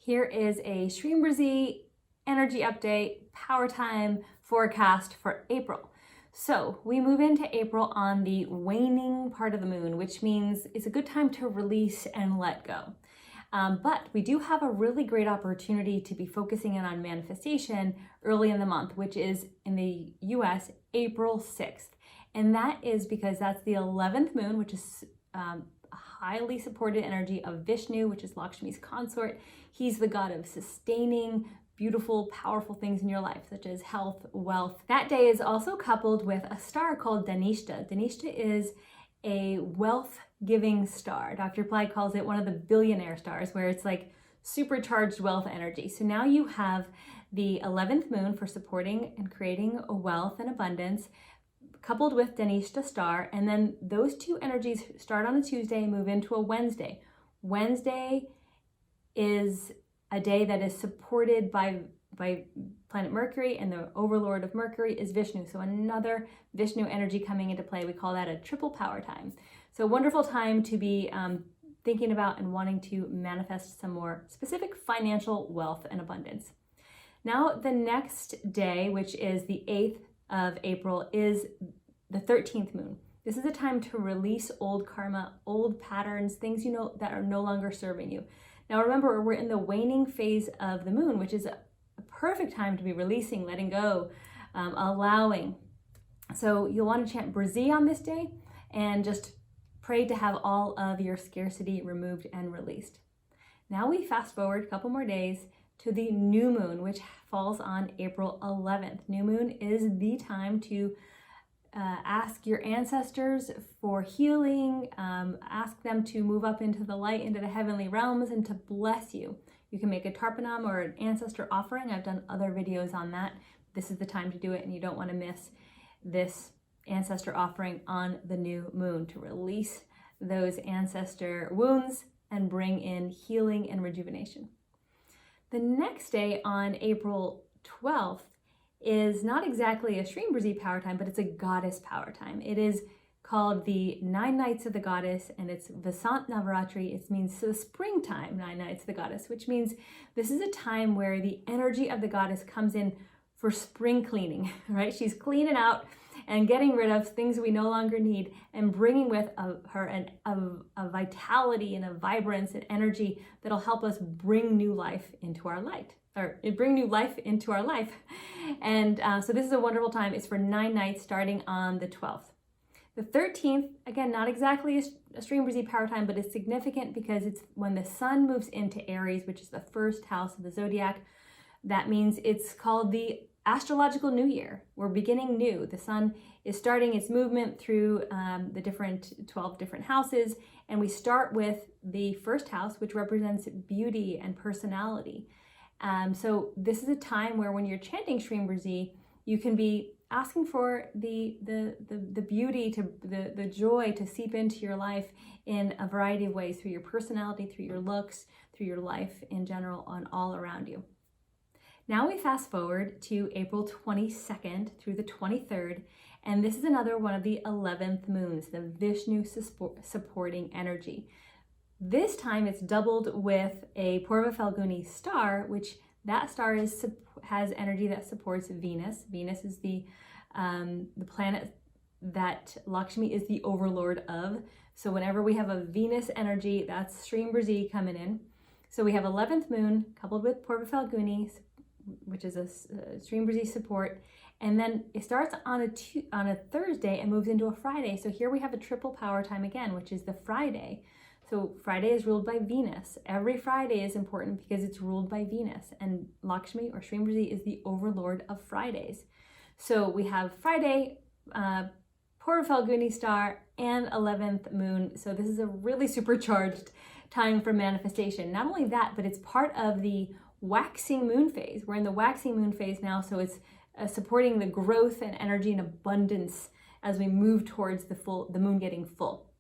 Here is a Shreem Brzee energy update, power time forecast for April. So we move into April on the waning part of the moon, which means it's a good time to release and let go. But we do have a really great opportunity to be focusing in on manifestation early in the month, which is in the US, April 6th. And that is because that's the 11th moon, which is a highly supported energy of Vishnu, which is Lakshmi's consort. He's the god of sustaining beautiful, powerful things in your life, such as health, wealth. That day is also coupled with a star called Dhanishta. Dhanishta is a wealth-giving star. Dr. Pillai calls it one of the billionaire stars, where it's like supercharged wealth energy. So now you have the 11th moon for supporting and creating a wealth and abundance, coupled with Dhanishta star, and then those two energies start on a Tuesday, move into a Wednesday. Wednesday is a day that is supported by planet Mercury, and the overlord of Mercury is Vishnu. So another Vishnu energy coming into play. We call that a triple power time. So a wonderful time to be thinking about and wanting to manifest some more specific financial wealth and abundance. Now the next day, which is the 8th of April, is the 13th moon. This is a time to release old karma, old patterns, things you know that are no longer serving you. Now remember, we're in the waning phase of the moon, which is a perfect time to be releasing, letting go, allowing. So you'll want to chant Brzee on this day and just pray to have all of your scarcity removed and released. Now we fast forward a couple more days to the new moon, which falls on April 11th. New moon is the time to ask your ancestors for healing, ask them to move up into the light, into the heavenly realms, and to bless you. You can make a tarpanam or an ancestor offering. I've done other videos on that. This is the time to do it, and you don't want to miss this ancestor offering on the new moon to release those ancestor wounds and bring in healing and rejuvenation. The next day on April 12th is not exactly a Shreem Brzee power time, but it's a goddess power time. It is called the 9 Nights of the Goddess, and it's Vasant Navaratri. It means the springtime 9 Nights of the Goddess, which means this is a time where the energy of the goddess comes in for spring cleaning, right? She's cleaning out and getting rid of things we no longer need and bringing with her a vitality and a vibrance and energy that'll help us bring new life into our light, or bring new life into our life. And so this is a wonderful time. It's for 9 nights starting on the 12th. The 13th, again, not exactly a Shreem Brzee power time, but it's significant because it's when the sun moves into Aries, which is the first house of the zodiac. That means it's called the astrological new year. We're beginning new. The sun is starting its movement through the 12 different houses, and we start with the first house, which represents beauty and personality. So this is a time where when you're chanting Shreem Brzee, you can be asking for the beauty, the joy to seep into your life in a variety of ways, through your personality, through your looks, through your life in general, and all around you. Now we fast forward to April 22nd through the 23rd, and this is another one of the 11th moons, the Vishnu supporting energy. This time it's doubled with a Purva Falguni star, which that star has energy that supports Venus. Venus is the planet that Lakshmi is the overlord of. So whenever we have a Venus energy, that's Shreem Brzee coming in. So we have 11th moon coupled with Purva Falguni, which is a Shreem Brzee support, and then it starts on a Thursday and moves into a Friday. So here we have a triple power time again, which is the Friday. So Friday is ruled by Venus. Every Friday is important because it's ruled by Venus, and Lakshmi or Shreem Brzee is the overlord of Fridays. So we have Friday, Purva Falguni star, and 11th moon. So this is a really supercharged time for manifestation. Not only that, but it's part of the waxing moon phase. We're in the waxing moon phase now, so it's supporting the growth and energy and abundance as we move towards the moon getting full.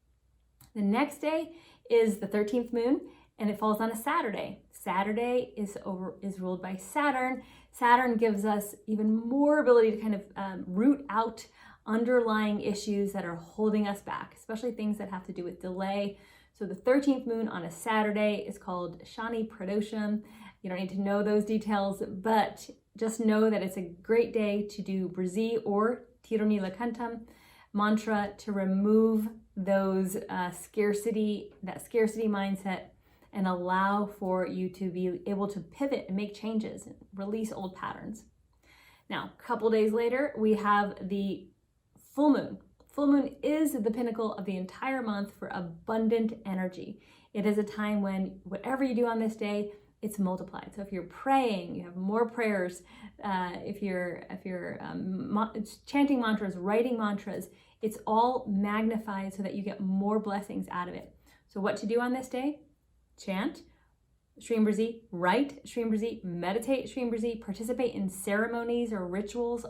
The next day is the 13th moon, and it falls on a Saturday. Saturday is ruled by Saturn. Saturn gives us even more ability to kind of root out underlying issues that are holding us back, especially things that have to do with delay. So the 13th moon on a Saturday is called Shani Pradosham. You don't need to know those details, but just know that it's a great day to do Brzee or Tirunila mantra to remove those scarcity mindset and allow for you to be able to pivot and make changes and release old patterns. Now, a couple days later, we have the full moon. Full moon is the pinnacle of the entire month for abundant energy. It is a time when whatever you do on this day, it's multiplied. So if you're praying, you have more prayers. If you're chanting mantras, writing mantras, it's all magnified so that you get more blessings out of it. So what to do on this day? Chant ShreemBrzee, write ShreemBrzee, meditate ShreemBrzee, participate in ceremonies or rituals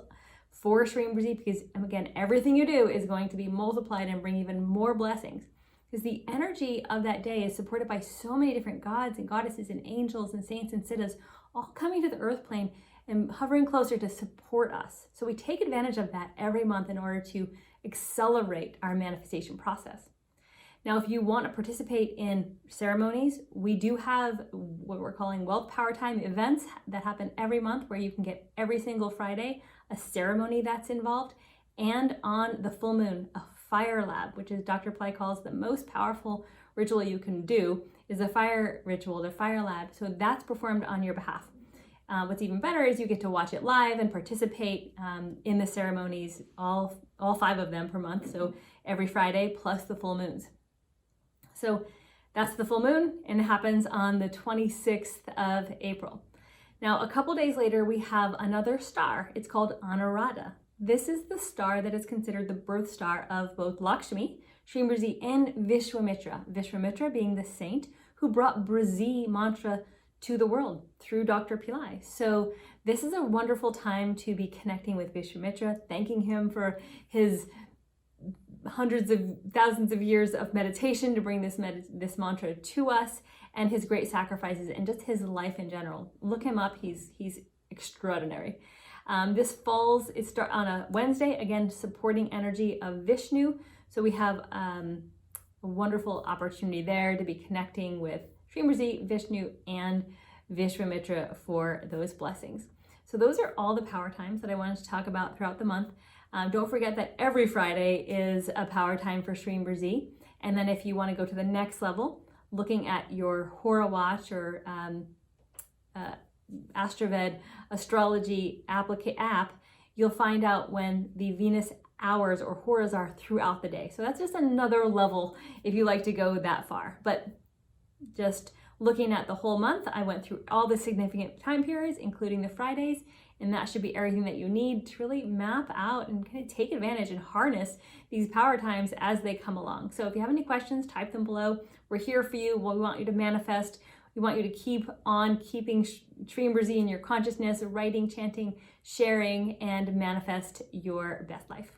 for ShreemBrzee, because again, everything you do is going to be multiplied and bring even more blessings. Because the energy of that day is supported by so many different gods and goddesses and angels and saints and siddhas all coming to the earth plane and hovering closer to support us. So we take advantage of that every month in order to accelerate our manifestation process. Now, if you want to participate in ceremonies, we do have what we're calling Wealth Power Time events that happen every month, where you can get every single Friday a ceremony that's involved. And on the full moon, a Firelab, which is Dr. Pillai calls the most powerful ritual you can do, is a fire ritual, the Firelab. So that's performed on your behalf. What's even better is you get to watch it live and participate in the ceremonies, all 5 of them per month. So every Friday plus the full moons. So that's the full moon, and it happens on the 26th of April. Now, a couple days later, we have another star. It's called Anuradha. This is the star that is considered the birth star of both Lakshmi, ShreemBrzee, and Vishwamitra. Vishwamitra being the saint who brought Brzee mantra to the world through Dr. Pillai. So this is a wonderful time to be connecting with Vishwamitra, thanking him for his hundreds of thousands of years of meditation to bring this mantra to us, and his great sacrifices and just his life in general. Look him up, he's extraordinary. This falls, it starts on a Wednesday, again, supporting energy of Vishnu. So we have a wonderful opportunity there to be connecting with ShreemBrzee, Vishnu, and Vishwamitra for those blessings. So those are all the power times that I wanted to talk about throughout the month. Don't forget that every Friday is a power time for ShreemBrzee. And then if you want to go to the next level, looking at your Hora Watch or Astroved astrology app, you'll find out when the Venus hours or horas are throughout the day. So that's just another level if you like to go that far. But just looking at the whole month, I went through all the significant time periods, including the Fridays, and that should be everything that you need to really map out and kind of take advantage and harness these power times as they come along. So if you have any questions, type them below. We're here for you. We want you to manifest. We want you to keep on keeping ShreemBrzee in your consciousness, writing, chanting, sharing, and manifest your best life.